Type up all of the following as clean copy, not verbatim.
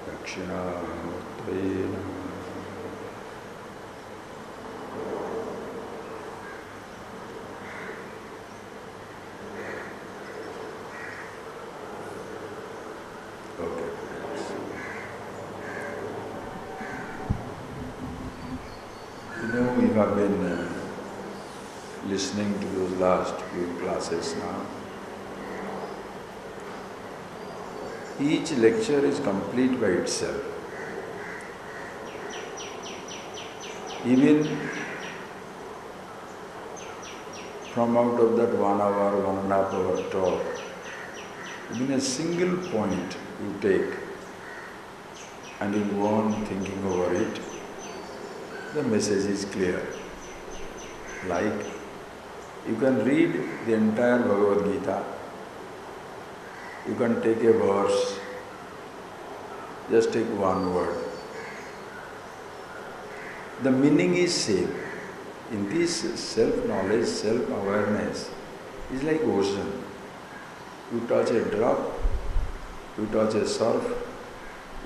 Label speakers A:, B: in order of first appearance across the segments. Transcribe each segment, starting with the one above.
A: Dakshinamurtaye Namaha. Okay, friends. We have been listening to those last few classes now. Each lecture is complete by itself. Even from out of that 1 hour, 1.5 hour talk, even a single point you take and you go on thinking over it, the message is clear. Like, you can read the entire Bhagavad Gita, you can take a verse, just take one word. The meaning is same. In this self-knowledge, self-awareness is like ocean. You touch a drop, you touch a surf,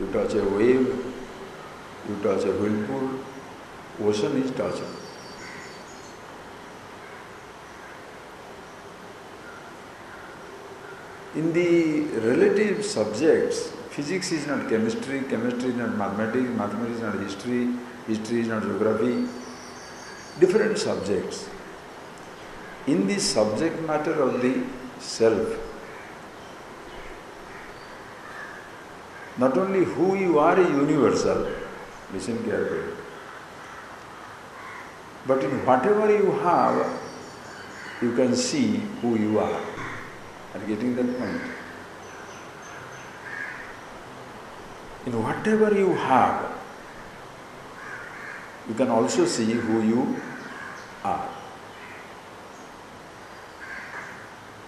A: you touch a wave, you touch a whirlpool, ocean is touching. In the relative subjects, physics is not chemistry, chemistry is not mathematics, mathematics is not history, history is not geography, different subjects. In the subject matter of the self, not only who you are is universal, listen carefully, but in whatever you have, you can see who you are. Are you getting that point? In whatever you have, you can also see who you are.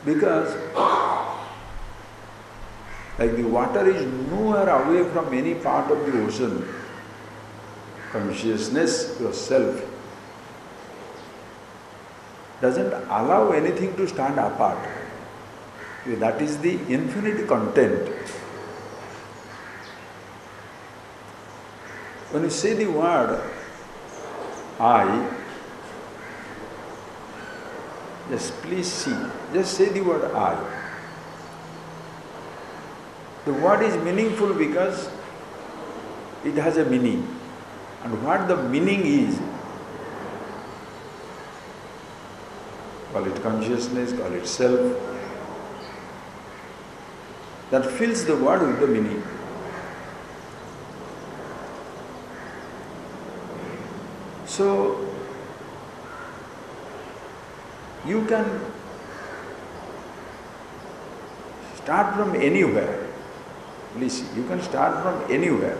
A: Because like the water is nowhere away from any part of the ocean, consciousness, yourself, doesn't allow anything to stand apart. That is the infinite content. When you say the word I, just please see, just say the word I. The word is meaningful because it has a meaning. And what the meaning is, call it consciousness, call it self, that fills the word with the meaning. So, you can start from anywhere. Please see, you can start from anywhere.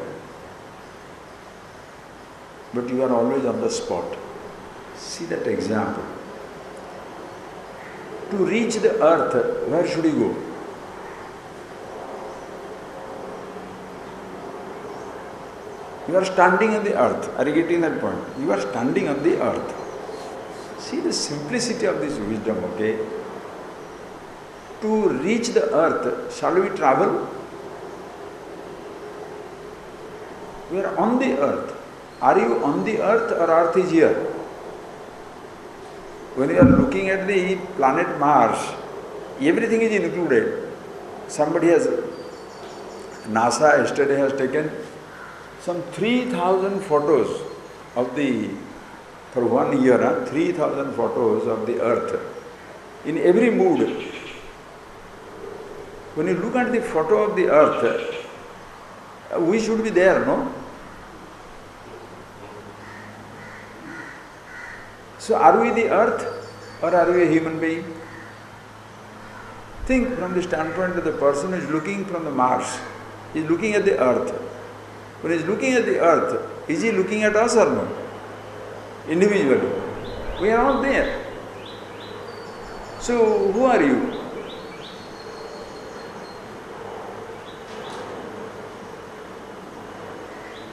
A: But you are always on the spot. See that example. To reach the earth, where should you go? You are standing on the earth. Are you getting that point? You are standing on the earth. See the simplicity of this wisdom, okay? To reach the earth, shall we travel? We are on the earth. Are you on the earth or earth is here? When you are looking at the planet Mars, everything is included. Somebody has, NASA yesterday has taken some 3,000 photos of the, for 1 year, 3,000 photos of the earth in every mood. When you look at the photo of the earth, we should be there, no? So are we the earth or are we a human being? Think from the standpoint of the person who is looking from the Mars. He is looking at the earth. When he is looking at the earth, is he looking at us or no? Individually. We are all there. So who are you?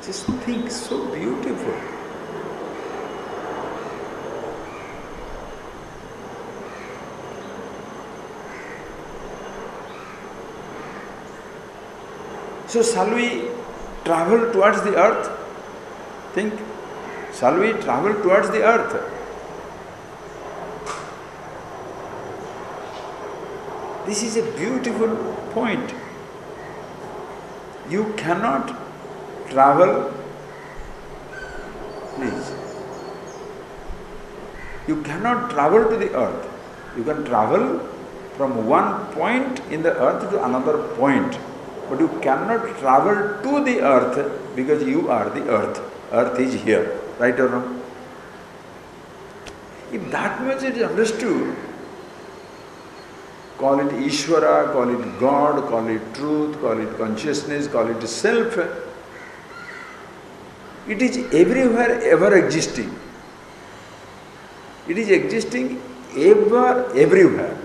A: Just think, so beautiful. So shall we travel towards the earth? Think. Shall we travel towards the earth? This is a beautiful point. You cannot travel, please. You cannot travel to the earth. You can travel from one point in the earth to another point. But you cannot travel to the earth because you are the earth. Earth is here. Right or wrong? If that much is understood, call it Ishvara, call it God, call it truth, call it consciousness, call it self. It is everywhere, ever existing. It is existing ever, everywhere.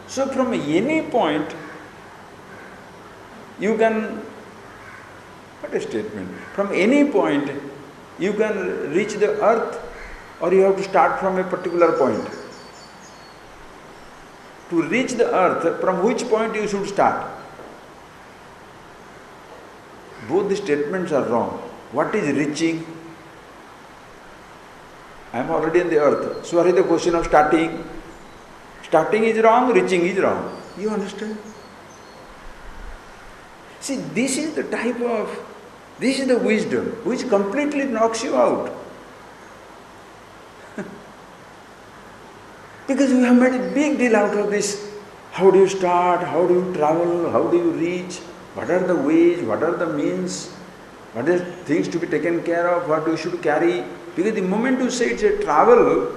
A: So from any point, you can, what a statement, from any point, you can reach the earth, or you have to start from a particular point. To reach the earth, from which point you should start? Both the statements are wrong. What is reaching? I am already in the earth. So what is the question of starting? Starting is wrong, reaching is wrong. You understand? See, this is the wisdom which completely knocks you out. Because we have made a big deal out of this. How do you start? How do you travel? How do you reach? What are the ways? What are the means? What are things to be taken care of? What you should carry? Because the moment you say it's a travel,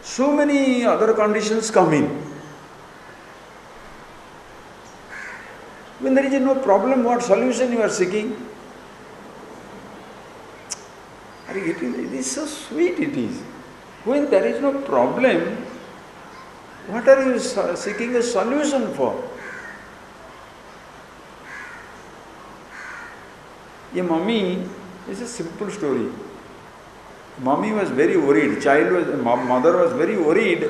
A: so many other conditions come in. When there is no problem, what solution you are seeking? Are you getting it? It is so sweet, it is. When there is no problem, what are you seeking a solution for? A mummy is a simple story. Mummy was very worried. Mother was very worried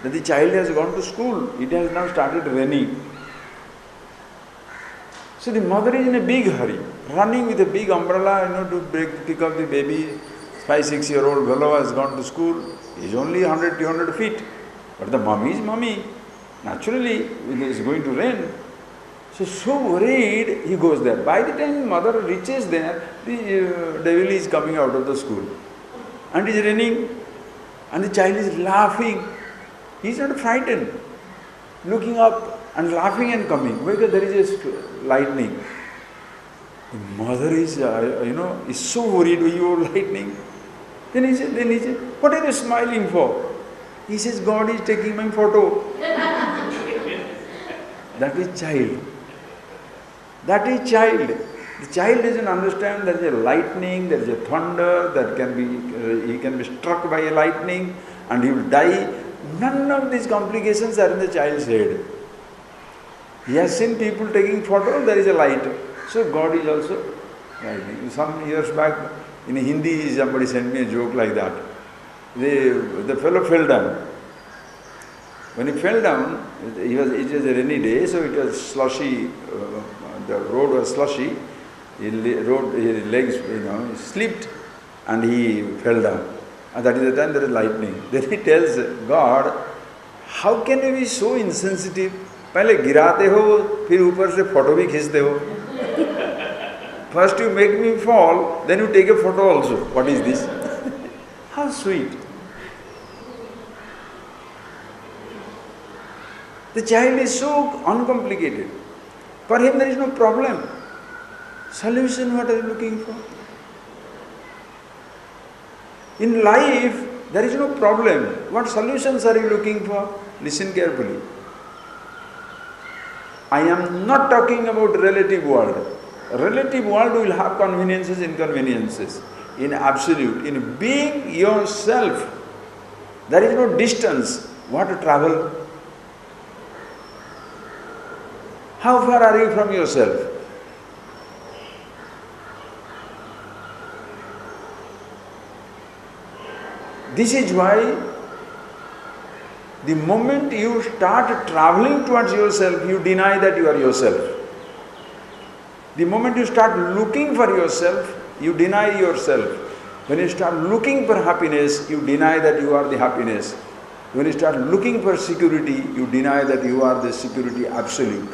A: that the child has gone to school. It has now started raining. So the mother is in a big hurry, running with a big umbrella, to pick up the baby. 5-6-year-old fellow has gone to school. He is only 100-200 feet. But the mummy is mummy. Naturally, it is going to rain. So worried, he goes there. By the time mother reaches there, the devil is coming out of the school. And it is raining. And the child is laughing. He is not frightened. Looking up and laughing and coming. Because there is a lightning. The mother is, is so worried with your lightning. Then he said, what are you smiling for? He says, God is taking my photo. That is child. That is child. The child doesn't understand there is a lightning, there is a thunder, he can be struck by a lightning and he will die. None of these complications are in the child's head. He has seen people taking photos, there is a light. So God is also lightning. Some years back in Hindi, somebody sent me a joke like that. The fellow fell down. When he fell down, it was a rainy day, so it was slushy. The road was slushy. His legs, slipped, and he fell down. And that is the time there is lightning. Then he tells God, how can you be so insensitive? पहले गिराते हो, फिर ऊपर से photo भी खींचते हो. First you make me fall, then you take a photo also. What is this? How sweet. The child is so uncomplicated. For him there is no problem. Solution, what are you looking for? In life, there is no problem. What solutions are you looking for? Listen carefully. I am not talking about relative world. Relative world will have conveniences, inconveniences. In absolute, in being yourself, there is no distance. What to travel? How far are you from yourself? This is why The moment you start traveling towards yourself, you deny that you are yourself. The moment you start looking for yourself, you deny yourself. When you start looking for happiness, you deny that you are the happiness. When you start looking for security, you deny that you are the security absolute.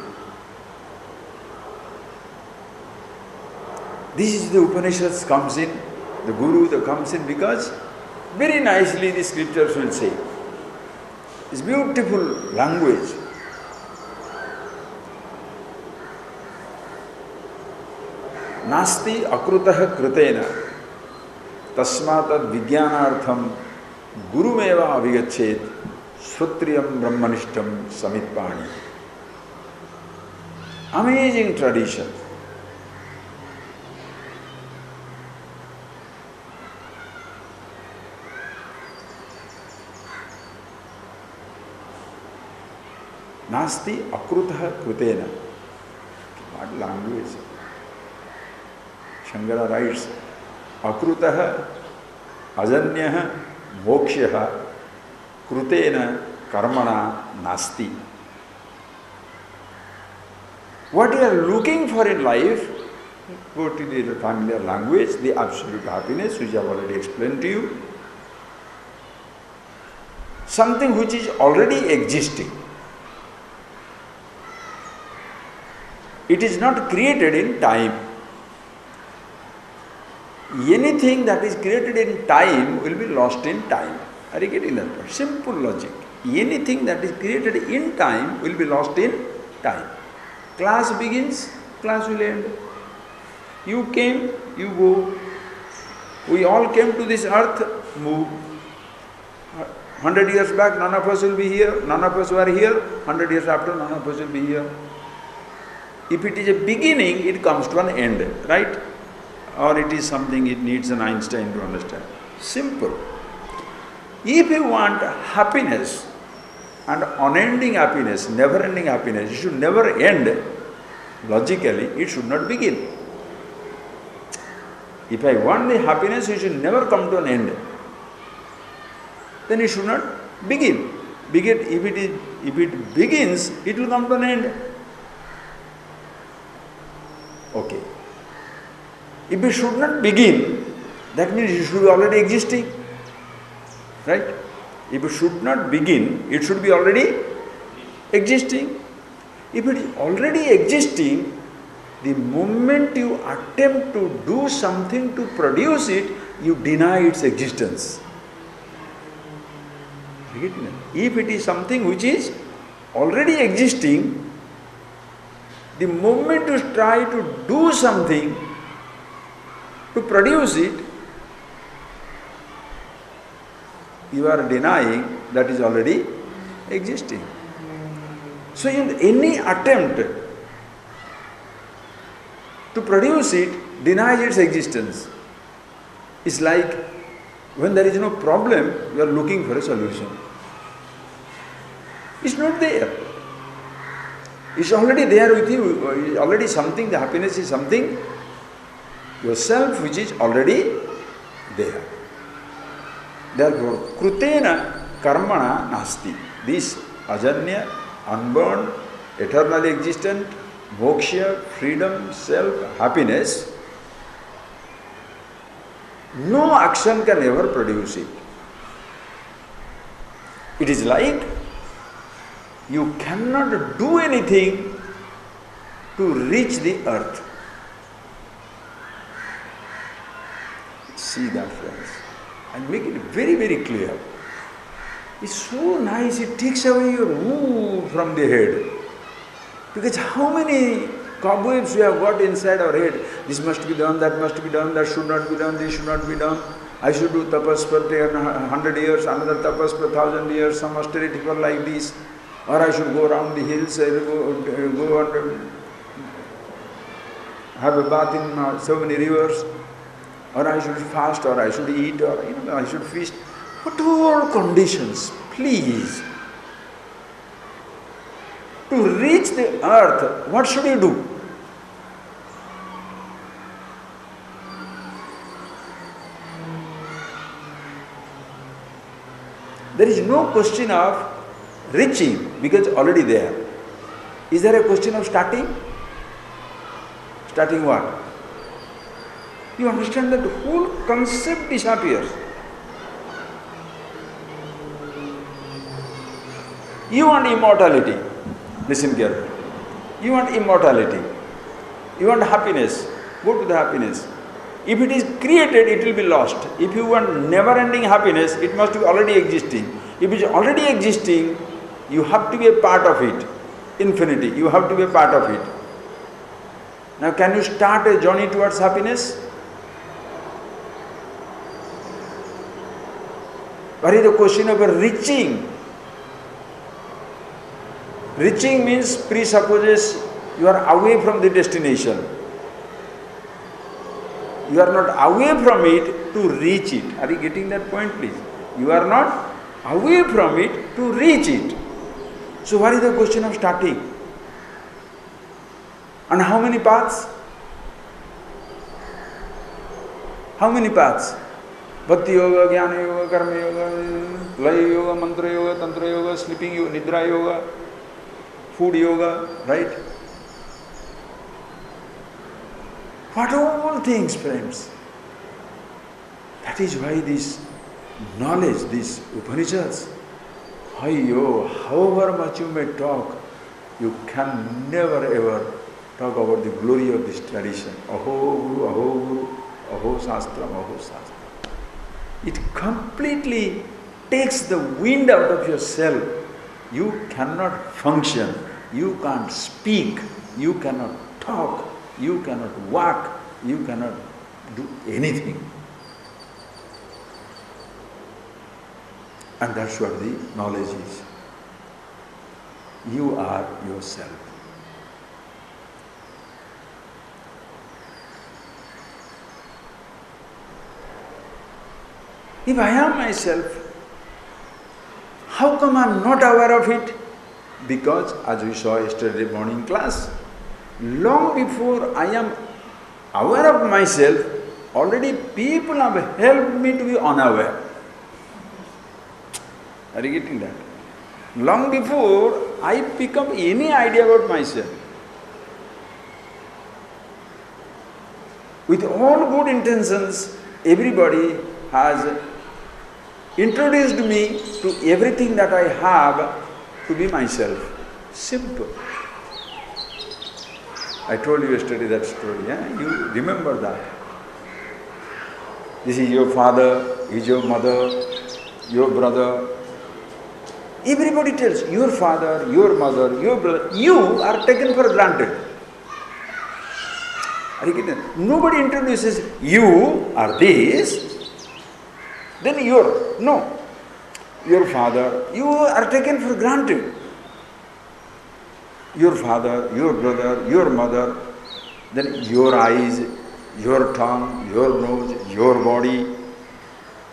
A: This is the Upanishads comes in, the Guru that comes in, because very nicely the scriptures will say. It's beautiful language. Nasti akrutah kritena tasmatad vijnanartham gurumeva avigachet srutriyam brahmanishtam samitpani. Amazing tradition. Nasti akrutah kritena. What language? Shankara writes, akrutah ajanyah mokshah krutena karmana nasti. What you are looking for in life, go to the familiar language, the absolute happiness, which I have already explained to you. Something which is already existing. It is not created in time. Anything that is created in time will be lost in time. Are you getting that part? Simple logic. Anything that is created in time will be lost in time. Class begins, class will end. You came, you go. We all came to this earth, move. 100 years back, none of us will be here. None of us were here. 100 years after, none of us will be here. If it is a beginning, it comes to an end, right? Or it is something it needs an Einstein to understand. Simple. If you want happiness and unending happiness, never-ending happiness, it should never end. Logically, it should not begin. If I want the happiness, it should never come to an end. Then it should not begin. If it begins, it will come to an end. Okay. If it should not begin, that means it should be already existing. Right? If it should not begin, it should be already existing. If it is already existing, the moment you attempt to do something to produce it, you deny its existence. If it is something which is already existing, the moment you try to do something to produce it, you are denying that is already existing. So in any attempt to produce it denies its existence. It's like when there is no problem, you are looking for a solution. It's not there. It's already there with you. It's already something, the happiness is something, yourself, which is already there. Therefore, krutena karmana nasti. This ajanya, unborn, eternally existent, moksha, freedom, self, happiness, no action can ever produce it. It is like you cannot do anything to reach the earth. See that, friends, and make it very, very clear. It's so nice, it takes away your woo from the head. Because how many cobwebs we have got inside our head? This must be done, that must be done, that should not be done, this should not be done. I should do tapas for 100 years, another tapas for 1,000 years, some austerity for like this. Or I should go around the hills, go and have a bath in so many rivers. Or I should fast, or I should eat, or I should feast. What are conditions? Please. To reach the earth, what should you do? There is no question of reaching, because already there. Is there a question of starting? Starting what? You understand that the whole concept disappears. You want immortality. Listen carefully. You want immortality. You want happiness. Go to the happiness. If it is created, it will be lost. If you want never-ending happiness, it must be already existing. If it is already existing, you have to be a part of it. Infinity, you have to be a part of it. Now, can you start a journey towards happiness? What is the question of reaching? Reaching means presupposes you are away from the destination. You are not away from it to reach it. Are you getting that point, please? You are not away from it to reach it. So what is the question of starting? And how many paths? How many paths? Bhakti yoga, jnana yoga, karma yoga, laya yoga, mantra yoga, tantra yoga, sleeping yoga, nidra yoga, food yoga, right? What are all things, friends? That is why this knowledge, these Upanishads, however much you may talk, you can never ever talk about the glory of this tradition. Aho Guru, Aho Shastram, Aho Shastram. It completely takes the wind out of yourself. You cannot function, you can't speak, you cannot talk, you cannot walk, you cannot do anything. And that's what the knowledge is. You are yourself. If I am myself, how come I am not aware of it? Because, as we saw yesterday morning class, long before I am aware of myself, already people have helped me to be unaware. Are you getting that? Long before I pick up any idea about myself, with all good intentions, everybody has introduced me to everything that I have to be myself. Simple. I told you yesterday that story, you remember that. This is your father, is your mother, your brother. Everybody tells your father, your mother, your brother. You are taken for granted. Are you getting it? Nobody introduces you are this, then no. Your father, you are taken for granted. Your father, your brother, your mother, then your eyes, your tongue, your nose, your body,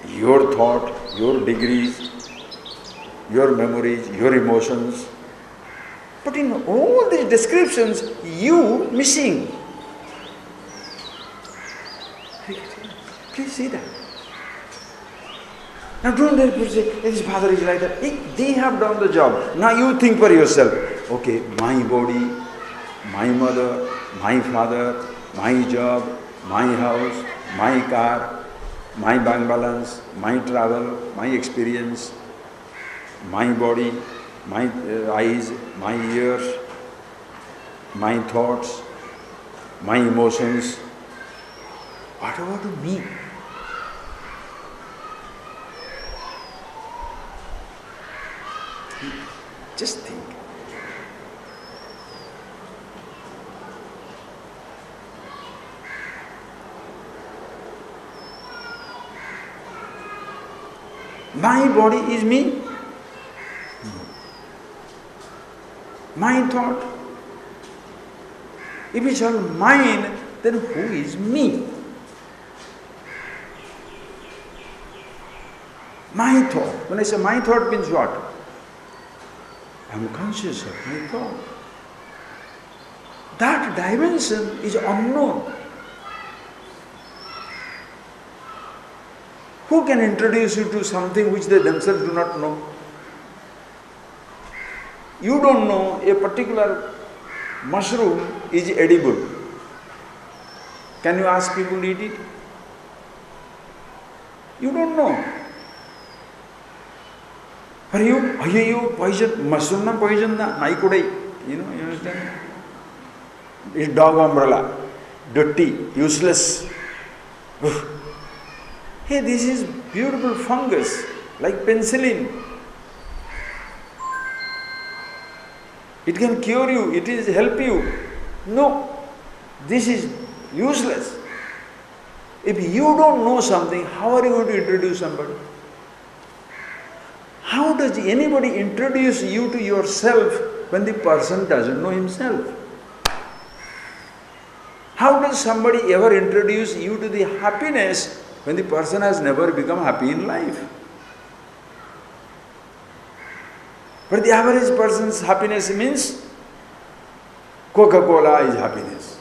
A: your thought, your degrees, your memories, your emotions. But in all these descriptions, you missing. Please see that. Now don't therefore say, his father is like that. They have done the job. Now you think for yourself. Okay, my body, my mother, my father, my job, my house, my car, my bank balance, my travel, my experience, my body, my eyes, my ears, my thoughts, my emotions. What about me? Just think. My body is me. My thought. If it's all mine, then who is me? My thought. When I say my thought means what? I am conscious of my thought. That dimension is unknown. Who can introduce you to something which they themselves do not know? You don't know a particular mushroom is edible. Can you ask people to eat it? You don't know. For you, poison, mushroom na poison na, naikudai. You understand? It's dog umbrella, dirty, useless. Hey, this is beautiful fungus, like penicillin. It can cure you, it is help you. No, this is useless. If you don't know something, how are you going to introduce somebody? How does anybody introduce you to yourself when the person doesn't know himself? How does somebody ever introduce you to the happiness when the person has never become happy in life? But the average person's happiness means Coca-Cola is happiness,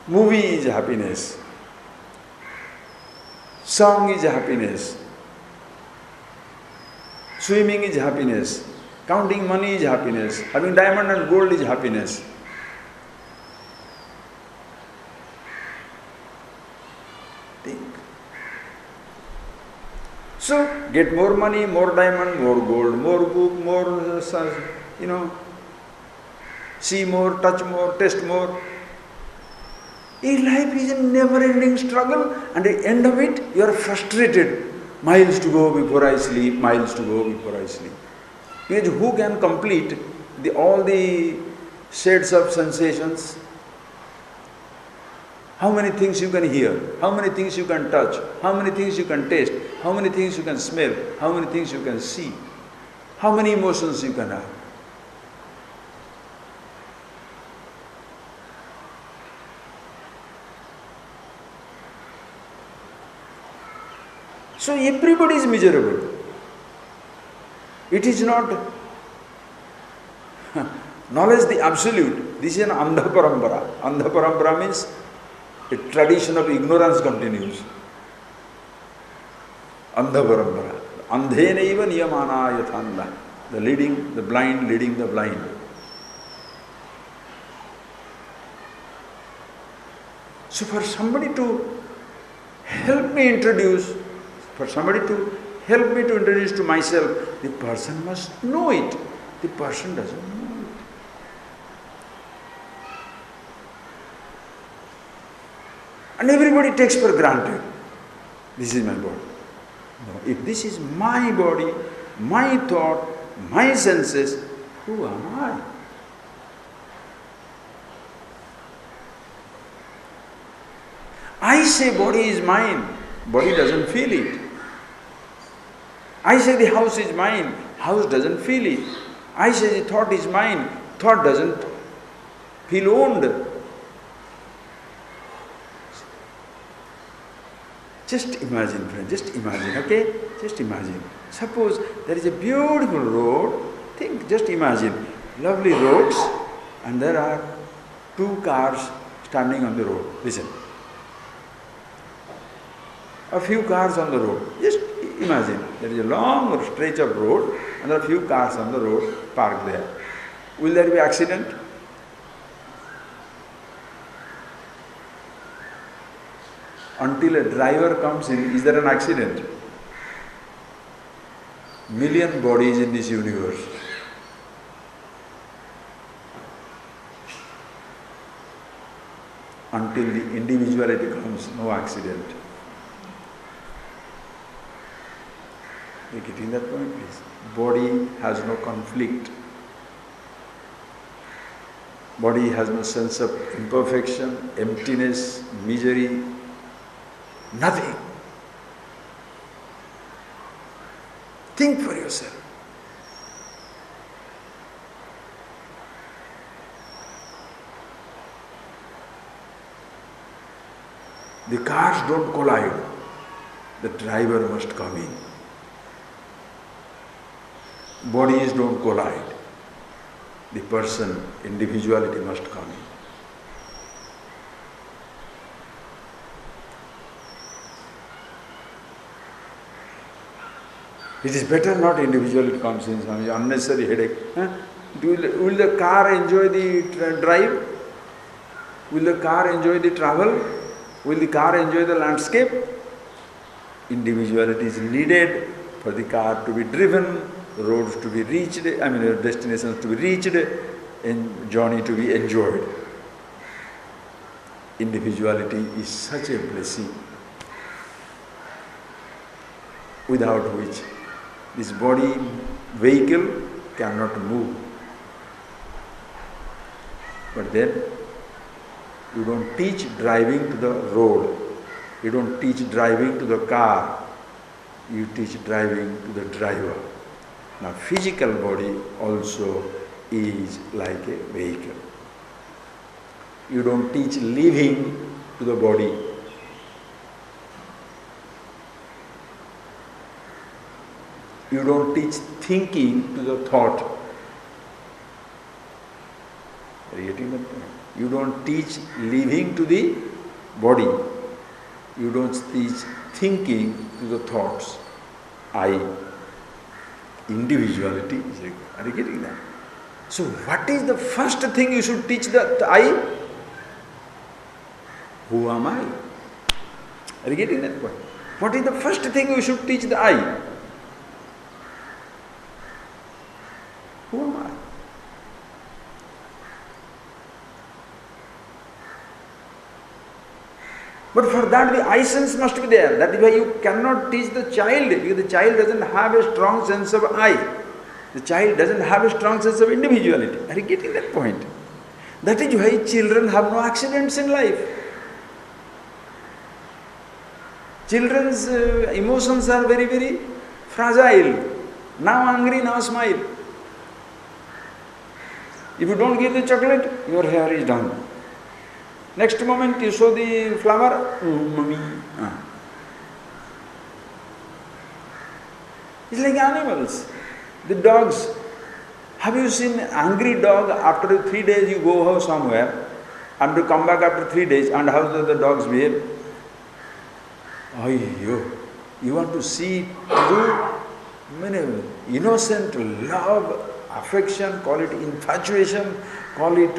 A: movie is happiness, song is happiness, swimming is happiness, counting money is happiness, having diamond and gold is happiness. Think. So, get more money, more diamond, more gold, more book, more, see more, touch more, taste more. Life is a never-ending struggle, and at the end of it, you are frustrated. Miles to go before I sleep, miles to go before I sleep. Because who can complete all the shades of sensations? How many things you can hear, how many things you can touch, how many things you can taste, how many things you can smell, how many things you can see, how many emotions you can have. So everybody is miserable. It is not knowledge the absolute. This is an Andha Parampara. Andha Parampara means a tradition of ignorance continues. Andha Parampara. Andhenaiva niyamana yathanda. The blind leading the blind. So for somebody to help me introduce to myself, the person must know it. The person doesn't know it. And everybody takes for granted, this is my body. No, if this is my body, my thought, my senses, who am I? I say body is mine, body doesn't feel it. I say the house is mine, house doesn't feel it. I say the thought is mine, thought doesn't feel owned. Just imagine, friend, just imagine, okay? Just imagine. Suppose there is a beautiful road, just imagine, lovely roads, and there are two cars standing on the road. Listen. A few cars on the road. Just imagine, there is a long stretch of road and there are a few cars on the road parked there. Will there be accident? Until a driver comes in, is there an accident? Million bodies in this universe. Until the individuality comes, no accident. Are you getting that point, please? Body has no conflict. Body has no sense of imperfection, emptiness, misery, nothing. Think for yourself. The cars don't collide. The driver must come in. Bodies don't collide. The person, individuality must come in. It is better not individual, it comes in some unnecessary headache. Huh? Will the car enjoy the drive? Will the car enjoy the travel? Will the car enjoy the landscape? Individuality is needed for the car to be driven, roads to be reached, destinations to be reached, and journey to be enjoyed. Individuality is such a blessing, without which this body vehicle cannot move. But then you don't teach driving to the road, you don't teach driving to the car, you teach driving to the driver. Now physical body also is like a vehicle. You don't teach living to the body. You don't teach thinking to the thought. Are you getting that point? You don't teach living to the body. You don't teach thinking to the thoughts. I. Individuality is required. Are you getting that? So what is the first thing you should teach the I? Who am I? Are you getting that point? What is the first thing you should teach the I? Who am I? But for that the I sense must be there. That is why you cannot teach the child, because the child doesn't have a strong sense of I. The child doesn't have a strong sense of individuality. Are you getting that point? That is why children have no accidents in life. Children's emotions are very, very fragile. Now angry, now smile. If you don't give the chocolate, your hair is done. Next moment you show the flower, mommy. It's like animals. The dogs. Have you seen an angry dog after 3 days you go out somewhere and you come back after 3 days and how do the dogs behave? You want to see innocent love, affection, call it infatuation, call it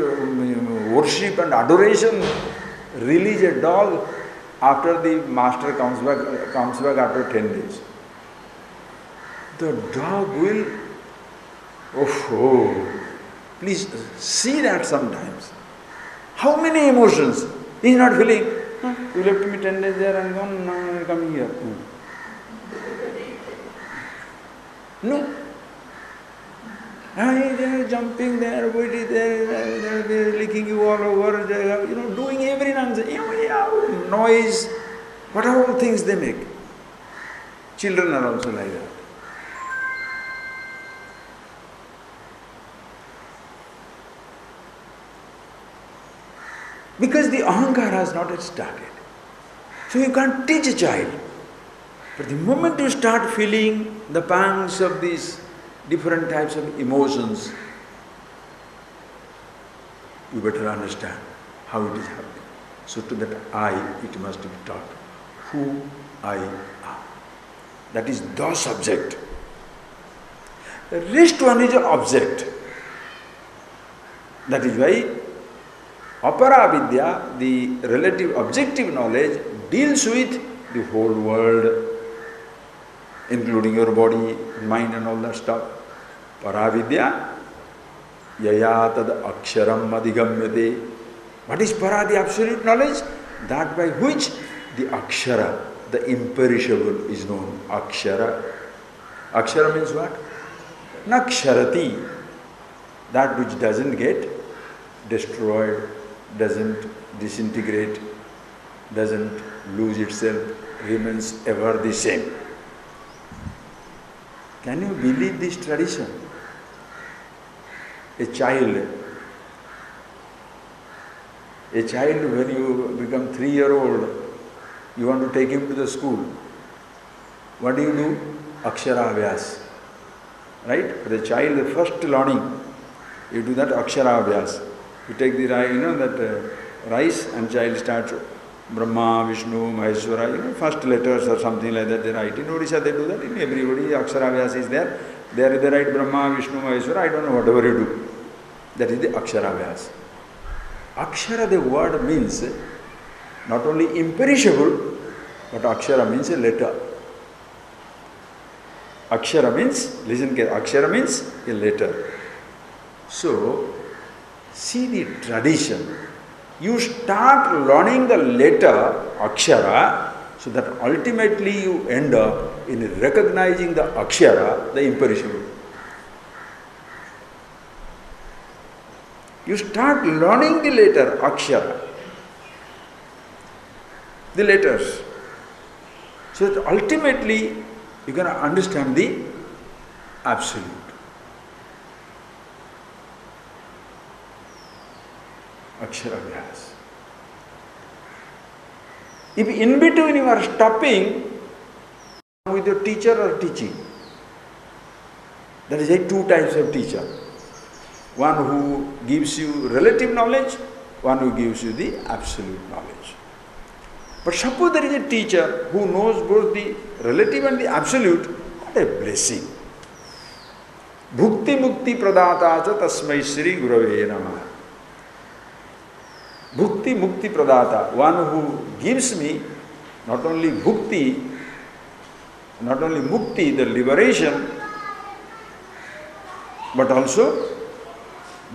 A: worship and adoration. Release a dog after the master comes back after 10 days. The dog will, please see that sometimes. How many emotions? He is not feeling, you left me 10 days there and gone, now I am coming here. No. They are jumping there, waiting there, they are licking you all over, they are, doing every nonsense, noise, whatever things they make. Children are also like that. Because the ahankara has not yet started. So you can't teach a child. But the moment you start feeling the pangs of these different types of emotions, you better understand how it is happening. So to that I, it must be taught. Who I am. That is the subject. The rest one is an object. That is why Apara Vidya, the relative objective knowledge, deals with the whole world, including your body, mind and all that stuff. Paravidya, yaya tad aksharam adhigamyate. What is para, the absolute knowledge? That by which the akshara, the imperishable, is known. Akshara. Akshara means what? Naksharati. That which doesn't get destroyed, doesn't disintegrate, doesn't lose itself, remains ever the same. Can you believe this tradition? A child, when you become 3-year-old, you want to take him to the school. What do? Akshara Abhyas. Right? For the child, the first learning, you do that Akshara Abhyas. You take the rice and child starts Brahma, Vishnu, Maheshwara, first letters or something like that they write. In Odisha they do that, in everybody, Akshara Vyas is there. There they write Brahma, Vishnu, Maheshwara, I don't know, whatever you do. That is the Akshara Vyas. Akshara, the word means not only imperishable, but Akshara means a letter. Akshara means, listen carefully, Akshara means a letter. So, see the tradition. You start learning the letter Akshara, so that ultimately you end up in recognizing the Akshara, the imperishable. You start learning the letter Akshara, the letters, so that ultimately you can understand the Absolute. Akshara Vyas. If in between you are stopping with your teacher or teaching, there is two types of teacher. One who gives you relative knowledge, one who gives you the absolute knowledge. But suppose there is a teacher who knows both the relative and the absolute, what a blessing. Bhukti mukti pradata cha tasmai Shri Gurave Namah. Bhukti mukti pradata, one who gives me not only bhukti, not only mukti, the liberation, but also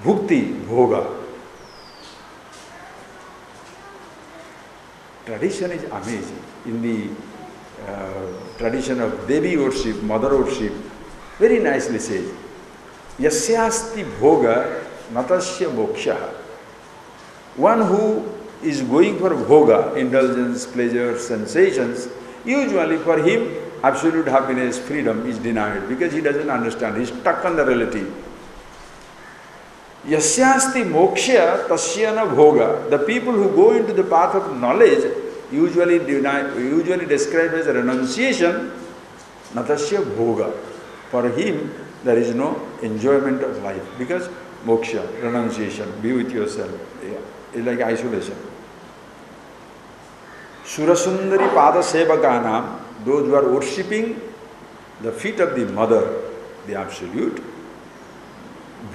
A: bhukti, bhoga. Tradition is amazing. In the tradition of Devi worship, mother worship, very nicely says, Yasyasti bhoga natasya moksha. One who is going for bhoga, indulgence, pleasure, sensations, usually for him absolute happiness, freedom is denied because he doesn't understand, he is stuck on the relative. Yasyasti moksha tasyana bhoga. The people who go into the path of knowledge usually describe as renunciation, natasya bhoga. For him there is no enjoyment of life because moksha, renunciation, be with yourself, is like isolation. Surasundari pada sevakanam, those who are worshipping the feet of the mother, the absolute,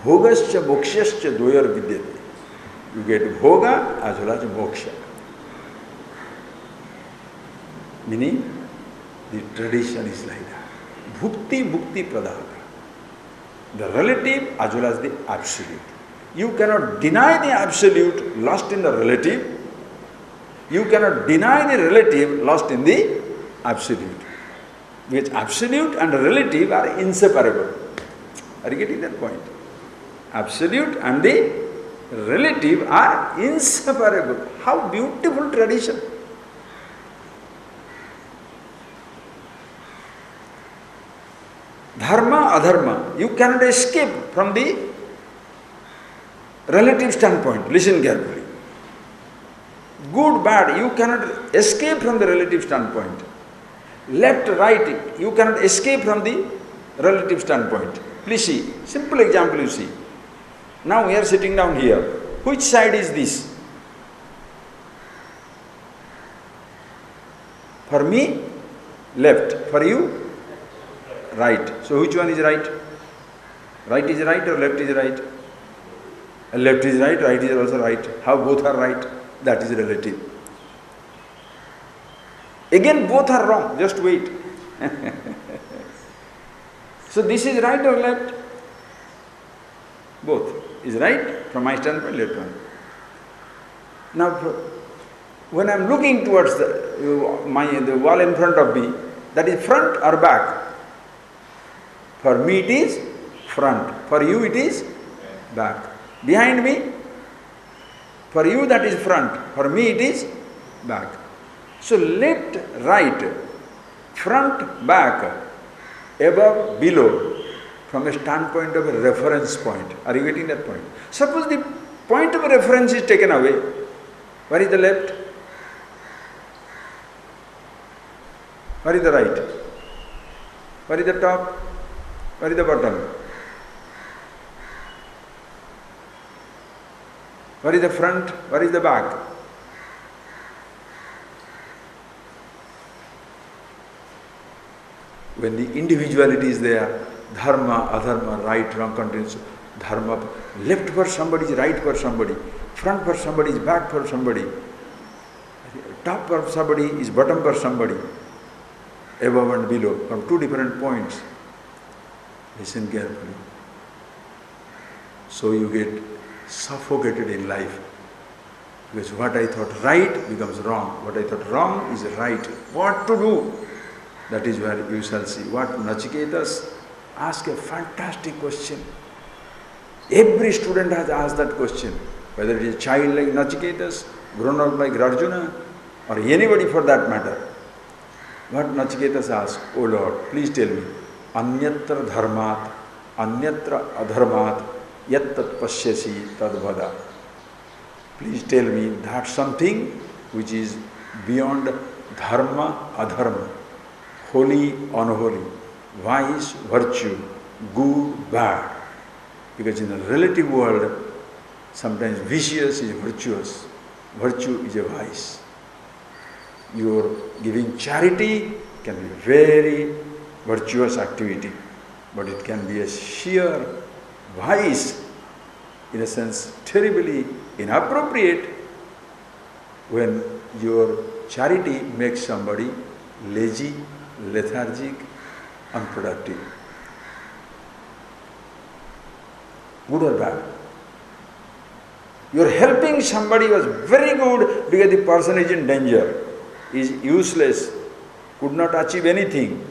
A: bhogascha mokshascha doyar vidyate. You get bhoga as well as moksha. Meaning, the tradition is like that. Bhukti mukti pradata. The relative as well as the absolute. You cannot deny the absolute lost in the relative. You cannot deny the relative lost in the absolute. Because absolute and relative are inseparable. Are you getting that point? Absolute and the relative are inseparable. How beautiful tradition. Dharma, adharma, you cannot escape from the relative standpoint. Listen carefully. Good, bad, you cannot escape from the relative standpoint. Left, right, you cannot escape from the relative standpoint. Please see, simple example you see. Now we are sitting down here. Which side is this? For me, left. For you, right. So which one is right? Right is right or left is right? Left is right, right is also right. How both are right? That is relative. Again both are wrong, just wait. So this is right or left? Both. Is right from my standpoint, left one. Now when I am looking towards the wall in front of me, that is front or back? For me it is front, for you it is back. Behind me, for you that is front, for me it is back. So left, right, front, back, above, below, from a standpoint of a reference point. Are you getting that point? Suppose the point of reference is taken away. Where is the left? Where is the right? Where is the top? Where is the bottom? Where is the front? Where is the back? When the individuality is there, dharma, adharma, right, wrong, continues. Dharma, left for somebody is right for somebody, front for somebody is back for somebody, top for somebody is bottom for somebody, above and below, from two different points. Listen carefully. So you get suffocated in life. Because what I thought right becomes wrong. What I thought wrong is right. What to do? That is where you shall see. What Nachiketas ask a fantastic question. Every student has asked that question. Whether it is a child like Nachiketas, grown up like Arjuna, or anybody for that matter. What Nachiketas asks, O Lord, please tell me, Anyatra dharmat, anyatra adharmat, yat tat pashyasi tad vada. Please tell me that something which is beyond dharma, adharma, holy, unholy, vice, virtue, good, bad. Because in the relative world, sometimes vicious is virtuous, virtue is a vice. Your giving charity can be very virtuous activity, but it can be a sheer vice, in a sense terribly inappropriate when your charity makes somebody lazy, lethargic, unproductive. Good or bad? You are helping somebody who was very good because the person is in danger, is useless, could not achieve anything.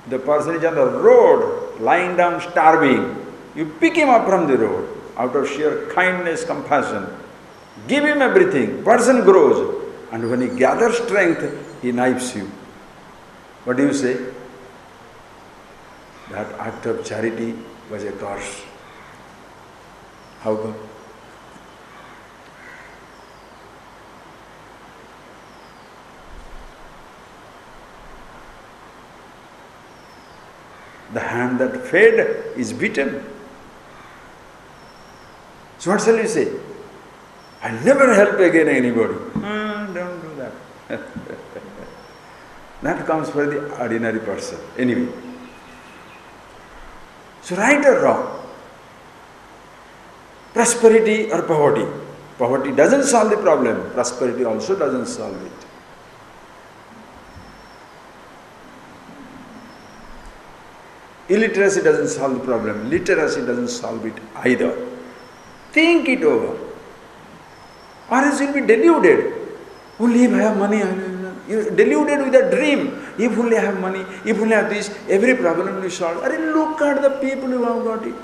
A: The person is on the road, lying down starving. You pick him up from the road out of sheer kindness, compassion. Give him everything. Person grows. And when he gathers strength, he knifes you. What do you say? That act of charity was a curse. How come? The hand that fed is beaten. So what shall you say? I'll never help again anybody. Don't do that. That comes for the ordinary person. Anyway. So right or wrong? Prosperity or poverty? Poverty doesn't solve the problem. Prosperity also doesn't solve it. Illiteracy doesn't solve the problem. Literacy doesn't solve it either. Think it over. Or else you'll be deluded. Only if I have money, you're deluded with a dream. If only I have money, if only I have this, every problem will be solved. Look at the people who have got it.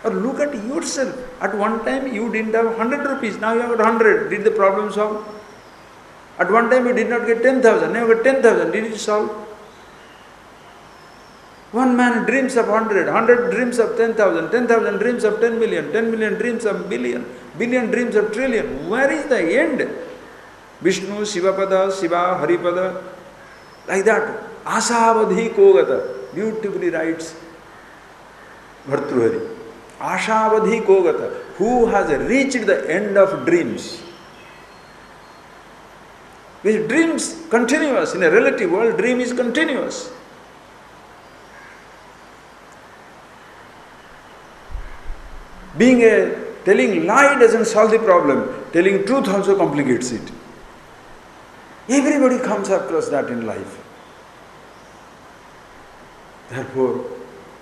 A: Or look at yourself. At one time you didn't have 100 rupees, now you have got 100. Did the problem solve? At one time you did not get 10,000, now you got 10,000. Did it solve? One man dreams of 100, 100 dreams of 10,000, 10,000 dreams of 10 million, 10 million dreams of billion, billion dreams of trillion. Where is the end? Vishnu, Shivapada, Shiva, Haripada, like that. Asavadhi Kogata, beautifully writes Bhartruhari. Ashavadhi Kogata, who has reached the end of dreams. With dreams continuous, in a relative world, dream is continuous. Telling lie doesn't solve the problem. Telling truth also complicates it. Everybody comes across that in life. Therefore,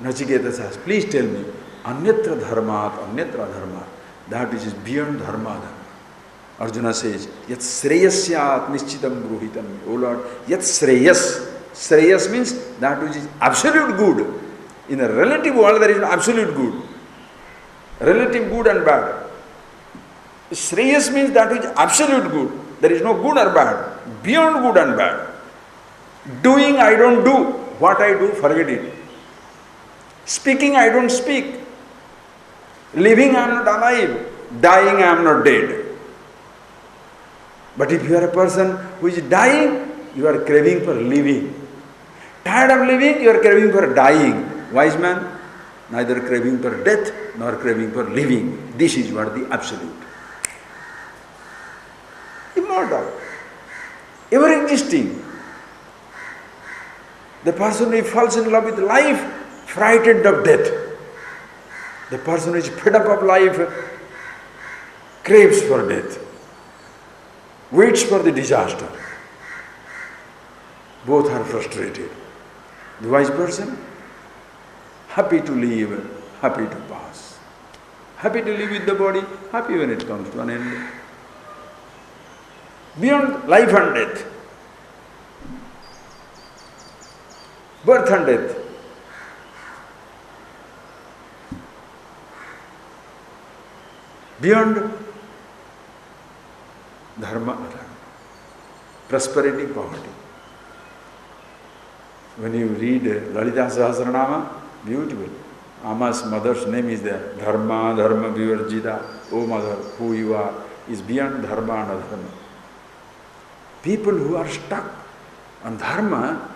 A: Nachiketa says, please tell me, anyatra dharmat, anyatra dharmat, that which is beyond dharma. Arjuna says, yat sreyasyat nishchitam bruhitam. O Lord, yat sreyas. Sreyas means that which is absolute good. In a relative world, there is no absolute good. Relative good and bad. Shreyas means that which is absolute good. There is no good or bad. Beyond good and bad. Doing, I don't do. What I do, forget it. Speaking, I don't speak. Living, I am not alive. Dying, I am not dead. But if you are a person who is dying, you are craving for living. Tired of living, you are craving for dying. Wise man, neither craving for death nor craving for living. This is what the absolute. Immortal. Ever existing. The person who falls in love with life, frightened of death. The person who is fed up of life, craves for death, waits for the disaster. Both are frustrated. The wise person, happy to live, happy to pass. Happy to live with the body, happy when it comes to an end. Beyond life and death, birth and death. Beyond dharma, prosperity, poverty. When you read Lalita Sahasranama, beautiful. Ama's mother's name is there. Dharma, Dharma Vivarjita. O mother, who you are is beyond dharma and adharma. People who are stuck on dharma,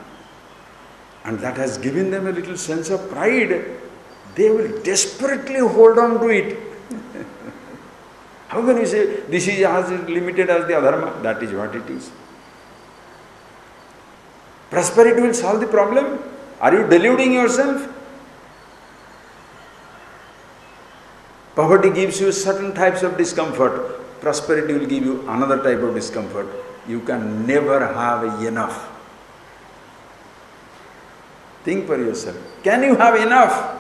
A: and that has given them a little sense of pride, they will desperately hold on to it. How can you say this is as limited as the adharma? That is what it is. Prosperity will solve the problem. Are you deluding yourself? Poverty gives you certain types of discomfort. Prosperity will give you another type of discomfort. You can never have enough. Think for yourself. Can you have enough?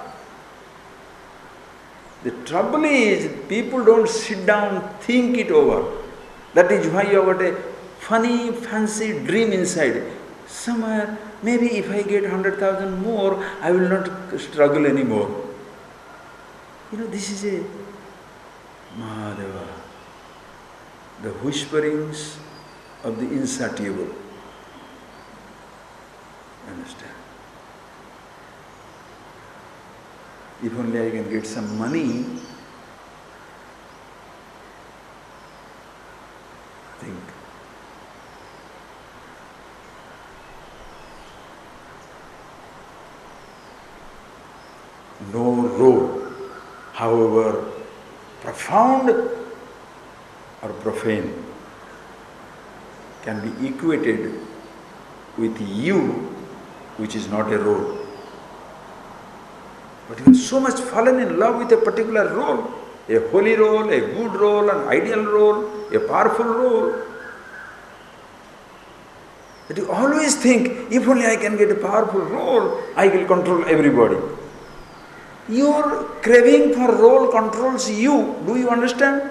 A: The trouble is, people don't sit down, think it over. That is why you have got a funny, fancy dream inside. Somewhere, maybe if I get 100,000 more, I will not struggle anymore. This is a Mahadeva, the whisperings of the insatiable. Understand? If only I can get some money, think. No role, however profound or profane, can be equated with you, which is not a role. But you have so much fallen in love with a particular role, a holy role, a good role, an ideal role, a powerful role, that you always think, if only I can get a powerful role, I will control everybody. Your craving for role controls you. Do you understand?